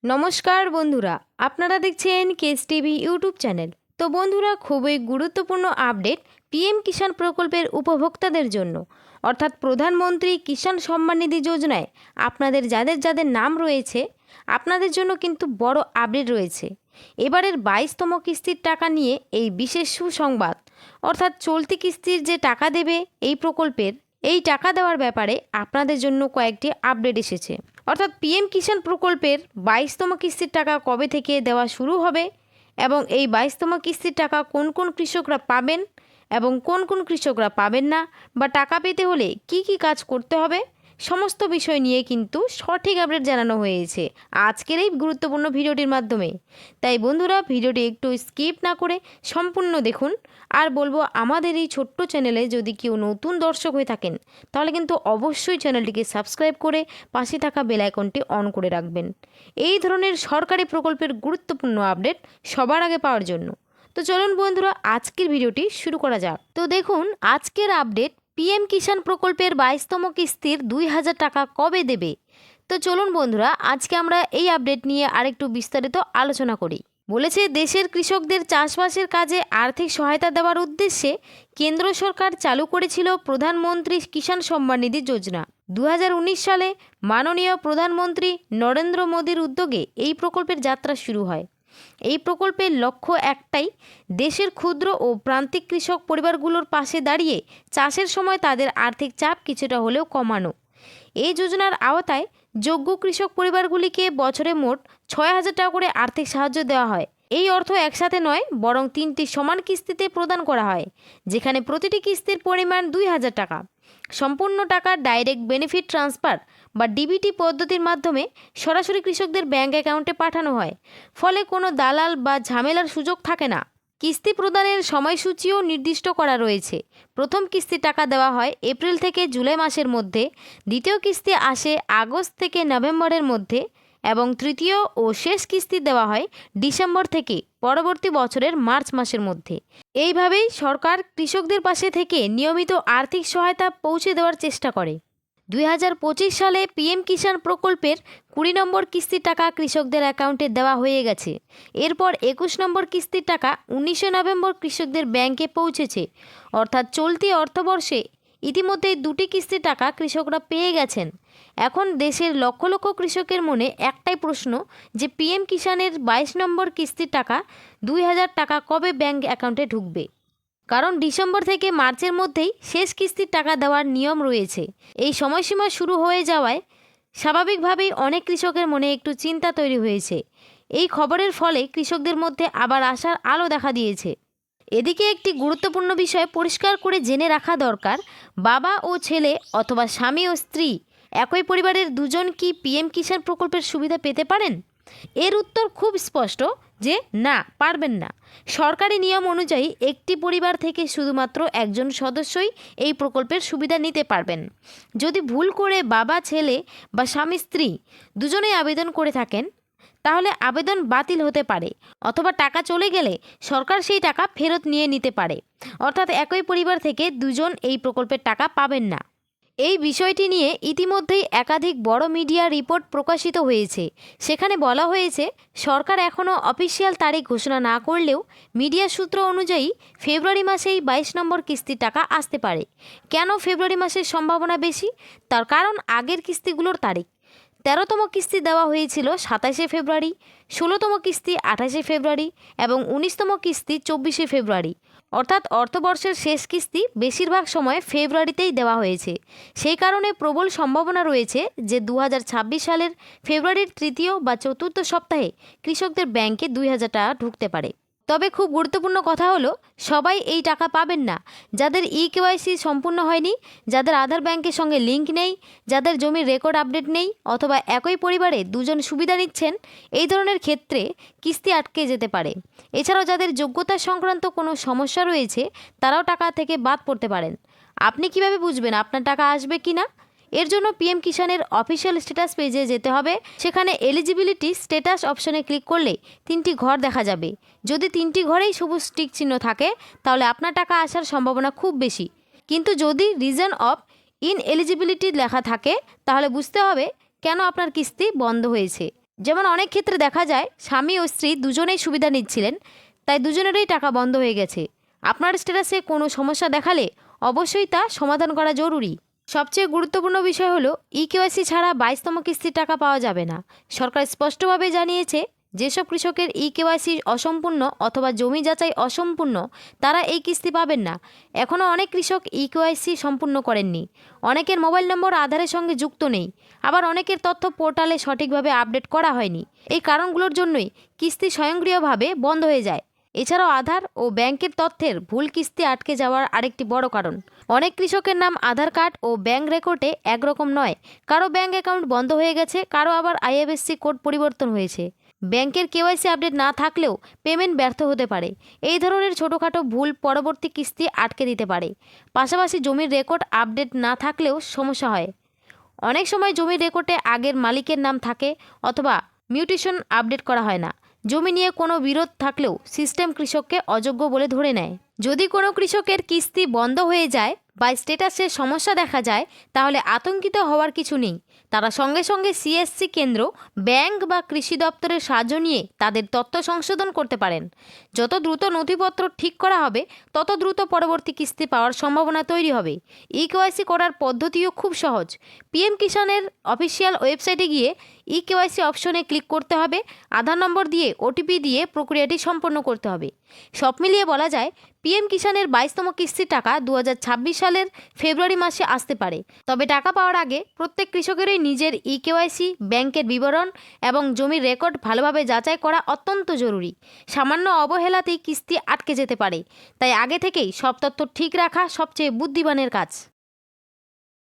নমস্কার বন্ধুরা, আপনারা দেখছেন কেস টিভি ইউটিউব চ্যানেল। তো বন্ধুরা, খুবই গুরুত্বপূর্ণ আপডেট পিএম কিষাণ প্রকল্পের উপভোক্তাদের জন্য, অর্থাৎ প্রধানমন্ত্রী কিষাণ সম্মান নিধি যোজনায় আপনাদের যাদের যাদের নাম রয়েছে আপনাদের জন্য কিন্তু বড় আপডেট রয়েছে। এবারের 22তম কিস্তির টাকা নিয়ে এই বিশেষ সুসংবাদ, অর্থাৎ চলতি কিস্তির যে টাকা দেবে এই প্রকল্পের, এই টাকা দেওয়ার ব্যাপারে আপনাদের জন্য কয়েকটি আপডেট এসেছে। অর্থাৎ পিএম কিষাণ প্রকল্পের 22তম কিস্তির টাকা কবে থেকে দেওয়া শুরু হবে এবং এই 22তম কিস্তির টাকা কোন কোন কৃষকরা পাবেন এবং কোন কোন কৃষকরা পাবেন না, বা টাকা পেতে হলে কি কি কাজ করতে হবে, সমস্ত বিষয় নিয়ে কিন্তু সঠিক আপডেট জানানো হয়েছে আজকের এই গুরুত্বপূর্ণ ভিডিওটির মাধ্যমে। তাই বন্ধুরা, ভিডিওটি একটু স্কিপ না করে সম্পূর্ণ দেখুন। আর বলবো, আমাদের এই ছোট্ট চ্যানেলে যদি কেউ নতুন দর্শক হয়ে থাকেন তাহলে কিন্তু অবশ্যই চ্যানেলটিকে সাবস্ক্রাইব করে পাশে থাকা বেল আইকনটি অন করে রাখবেন এই ধরনের সরকারি প্রকল্পের গুরুত্বপূর্ণ আপডেট সবার আগে পাওয়ার জন্য। তো চলুন বন্ধুরা, আজকের ভিডিওটি শুরু করা যাক। তো দেখুন আজকের আপডেট, পিএম কিষাণ প্রকল্পের 22তম কিস্তির 2000 টাকা কবে দেবে। তো চলুন বন্ধুরা, আজকে আমরা এই আপডেট নিয়ে আরেকটু বিস্তারিত আলোচনা করি। বলেছে, দেশের কৃষকদের চাষবাসের কাজে আর্থিক সহায়তা দেওয়ার উদ্দেশ্যে কেন্দ্র সরকার চালু করেছিল প্রধানমন্ত্রী কিষাণ সম্মান নিধি যোজনা। 2019 সালে মাননীয় প্রধানমন্ত্রী নরেন্দ্র মোদীর উদ্যোগে এই প্রকল্পের যাত্রা শুরু হয়। এই প্রকল্পের লক্ষ্য একটাই, দেশের ক্ষুদ্র ও প্রান্তিক কৃষক পরিবারগুলোর পাশে দাঁড়িয়ে চাষের সময় তাদের আর্থিক চাপ কিছুটা হলেও কমানো। এই যোজনার আওতায় যোগ্য কৃষক পরিবারগুলিকে বছরে মোট 6000 টাকা করে আর্থিক সাহায্য দেওয়া হয়। এই অর্থ একসাথে নয়, বরং 3টি সমান কিস্তিতে প্রদান করা হয়, যেখানে প্রতিটি কিস্তির পরিমাণ 2000 টাকা। সম্পূর্ণ টাকা ডাইরেক্ট বেনিফিট ট্রান্সফার বা ডিবিটি পদ্ধতির মাধ্যমে সরাসরি কৃষকদের ব্যাংক অ্যাকাউন্টে পাঠানো হয়, ফলে কোনো দালাল বা ঝামেলার সুযোগ থাকে না। কিস্তি প্রদানের সময়সূচিও নির্দিষ্ট করা রয়েছে। প্রথম কিস্তি টাকা দেওয়া হয় এপ্রিল থেকে জুলাই মাসের মধ্যে, দ্বিতীয় কিস্তি আসে আগস্ট থেকে নভেম্বরের মধ্যে এবং তৃতীয় ও শেষ কিস্তি দেওয়া হয় ডিসেম্বর থেকে পরবর্তী বছরের মার্চ মাসের মধ্যে। এইভাবেই সরকার কৃষকদের পাশে থেকে নিয়মিত আর্থিক সহায়তা পৌঁছে দেওয়ার চেষ্টা করে। 2025 সালে পিএম কিষাণ প্রকল্পের 20 নম্বর কিস্তির টাকা কৃষকদের অ্যাকাউন্টে দেওয়া হয়ে গেছে। এরপর 21 নম্বর কিস্তির টাকা 19 নভেম্বর কৃষকদের ব্যাংকে পৌঁছেছে। অর্থাৎ চলতি অর্থবর্ষে ইতিমধ্যেই 2টি কিস্তির টাকা কৃষকরা পেয়ে গেছেন। এখন দেশের লক্ষ লক্ষ কৃষকের মনে একটাই প্রশ্ন, যে পিএম কিষাণের 22 নম্বর কিস্তির টাকা 2000 টাকা কবে ব্যাংক অ্যাকাউন্টে ঢুকবে। কারণ ডিসেম্বর থেকে মার্চের মধ্যেই শেষ কিস্তির টাকা দেওয়ার নিয়ম রয়েছে। এই সময়সীমা শুরু হয়ে যাওয়ায় স্বাভাবিকভাবেই অনেক কৃষকের মনে একটু চিন্তা তৈরি হয়েছে। এই খবরের ফলে কৃষকদের মধ্যে আবার আশার আলো দেখা দিয়েছে। এদিকে একটি গুরুত্বপূর্ণ বিষয় পরিষ্কার করে জেনে রাখা দরকার, বাবা ও ছেলে অথবা স্বামী ও স্ত্রী একই পরিবারের দুজন কি পিএম কিষাণ প্রকল্পের সুবিধা পেতে পারেন? এর উত্তর খুব স্পষ্ট, যে না, পারবেন না। সরকারি নিয়ম অনুযায়ী একটি পরিবার থেকে শুধুমাত্র একজন সদস্যই এই প্রকল্পের সুবিধা নিতে পারবেন। যদি ভুল করে বাবা ছেলে বা স্বামী স্ত্রী দুজনেই আবেদন করে থাকেন তাহলে আবেদন বাতিল হতে পারে, অথবা টাকা চলে গেলে সরকার সেই টাকা ফেরত নিয়ে নিতে পারে। অর্থাৎ একই পরিবার থেকে দুজন এই প্রকল্পের টাকা পাবেন না। এই বিষয়টি নিয়ে ইতিমধ্যেই একাধিক বড় মিডিয়া রিপোর্ট প্রকাশিত হয়েছে। সেখানে বলা হয়েছে, সরকার এখনও অফিসিয়াল তারিখ ঘোষণা না করলেও মিডিয়া সূত্র অনুযায়ী ফেব্রুয়ারি মাসেই 22 নম্বর কিস্তির টাকা আসতে পারে। কেন ফেব্রুয়ারি মাসের সম্ভাবনা বেশি? তার কারণ আগের কিস্তিগুলোর তারিখ। 13তম কিস্তি দেওয়া হয়েছিল 27শে ফেব্রুয়ারি, 16তম কিস্তি 28শে ফেব্রুয়ারি এবং 19তম কিস্তি 24শে ফেব্রুয়ারি। অর্থাৎ অর্থবর্ষের শেষ কিস্তি বেশিরভাগ সময় ফেব্রুয়ারিতেই দেওয়া হয়েছে। সেই কারণে প্রবল সম্ভাবনা রয়েছে যে 2026 সালের ফেব্রুয়ারির তৃতীয় বা চতুর্থ সপ্তাহে কৃষকদের ব্যাংকে 2000 টাকা ঢুকতে পারে। তবে খুব গুরুত্বপূর্ণ কথা হলো, সবাই এই টাকা পাবেন না। যাদের ইকেওয়াইসি সম্পূর্ণ হয়নি, যাদের আধার ব্যাংকের সঙ্গে লিঙ্ক নেই, যাদের জমির রেকর্ড আপডেট নেই, অথবা একই পরিবারে দুজন সুবিধা নিচ্ছেন, এই ধরনের ক্ষেত্রে কিস্তি আটকে যেতে পারে। এছাড়াও যাদের যোগ্যতা সংক্রান্ত কোনো সমস্যা রয়েছে তারাও টাকা থেকে বাদ পড়তে পারেন। আপনি কিভাবে বুঝবেন আপনার টাকা আসবে কি না? এর জন্য পিএম কিষাণের অফিসিয়াল স্ট্যাটাস পেজে যেতে হবে। সেখানে এলিজিবিলিটি স্ট্যাটাস অপশনে ক্লিক করলে 3টি ঘর দেখা যাবে। যদি 3টি ঘরেই সবুজ টিক চিহ্ন থাকে তাহলে আপনার টাকা আসার সম্ভাবনা খুব বেশি। কিন্তু যদি রিজন অফ ইনএলিজিবিলিটি লেখা থাকে তাহলে বুঝতে হবে কেন আপনার কিস্তি বন্ধ হয়েছে। যেমন অনেক ক্ষেত্রে দেখা যায় স্বামী ও স্ত্রী দুজনেই সুবিধা নিচ্ছিলেন, তাই দুজনেরই টাকা বন্ধ হয়ে গেছে। আপনার স্ট্যাটাসে কোনো সমস্যা দেখালে অবশ্যই তা সমাধান করা জরুরি। সবচেয়ে গুরুত্বপূর্ণ বিষয় হলো ইকেওয়াইসি ছাড়া 22তম কিস্তির টাকা পাওয়া যাবে না। সরকার স্পষ্টভাবে জানিয়েছে যেসব কৃষকের ইকেওয়াইসি অসম্পূর্ণ অথবা জমি যাচাই অসম্পূর্ণ তারা এই কিস্তি পাবেন না। এখনও অনেক কৃষক ইকেওয়াইসি সম্পূর্ণ করেননি। অনেকের মোবাইল নম্বর আধারের সঙ্গে যুক্ত নেই, আবার অনেকের তথ্য পোর্টালে সঠিকভাবে আপডেট করা হয়নি। এই কারণগুলোর জন্যই কিস্তি স্বয়ংক্রিয়ভাবে বন্ধ হয়ে যায়। এছাড়াও আধার ও ব্যাংকের তথ্যের ভুল কিস্তি আটকে যাওয়ার আরেকটি বড় কারণ। অনেক কৃষকের নাম আধার কার্ড ও ব্যাংক রেকর্ডে একরকম নয়। কারো ব্যাংক অ্যাকাউন্ট বন্ধ হয়ে গেছে, কারো আবার আইএফএসসি কোড পরিবর্তন হয়েছে। ব্যাংকের কেওয়াইসি আপডেট না থাকলেও পেমেন্ট ব্যর্থ হতে পারে। এই ধরনের ছোটোখাটো ভুল পরবর্তী কিস্তি আটকে দিতে পারে। পাশাপাশি জমির রেকর্ড আপডেট না থাকলেও সমস্যা হয়। অনেক সময় জমির রেকর্ডে আগের মালিকের নাম থাকে অথবা মিউটেশন আপডেট করা হয় না। জমি নিয়ে কোনো বিরোধ থাকলেও সিস্টেম কৃষককে অযোগ্য বলে ধরে নেয়। যদি কোনো কৃষকের কিস্তি বন্ধ হয়ে যায় বা স্ট্যাটাসে সমস্যা দেখা যায়, তাহলে আতঙ্কিত হওয়ার কিছু নেই। তারা সঙ্গে সঙ্গে সিএসসি কেন্দ্র, ব্যাংক বা কৃষি দপ্তরের সাহায্য নিয়ে তাদের তথ্য সংশোধন করতে পারেন। যত দ্রুত নথিপত্র ঠিক করা হবে, তত দ্রুত পরবর্তী কিস্তি পাওয়ার সম্ভাবনা তৈরি হবে। ইকেওয়াইসি করার পদ্ধতিও খুব সহজ। পিএম কিষাণের অফিসিয়াল ওয়েবসাইটে গিয়ে ইকেওয়াইসি অপশনে ক্লিক করতে হবে। আধার নম্বর দিয়ে ওটিপি দিয়ে প্রক্রিয়াটি সম্পন্ন করতে হবে। সব মিলিয়ে বলা যায় পিএম কিষাণের 22তম কিস্তির টাকা 2026 সালের ফেব্রুয়ারি মাসে আসতে পারে। তবে টাকা পাওয়ার আগে প্রত্যেক কৃষকেরই নিজের ইকেওয়াইসি, ব্যাংকের বিবরণ এবং জমির রেকর্ড ভালোভাবে যাচাই করা অত্যন্ত জরুরি। সামান্য অবহেলাতেই কিস্তি আটকে যেতে পারে, তাই আগে থেকেই সব তথ্য ঠিক রাখা সবচেয়ে বুদ্ধিমানের কাজ।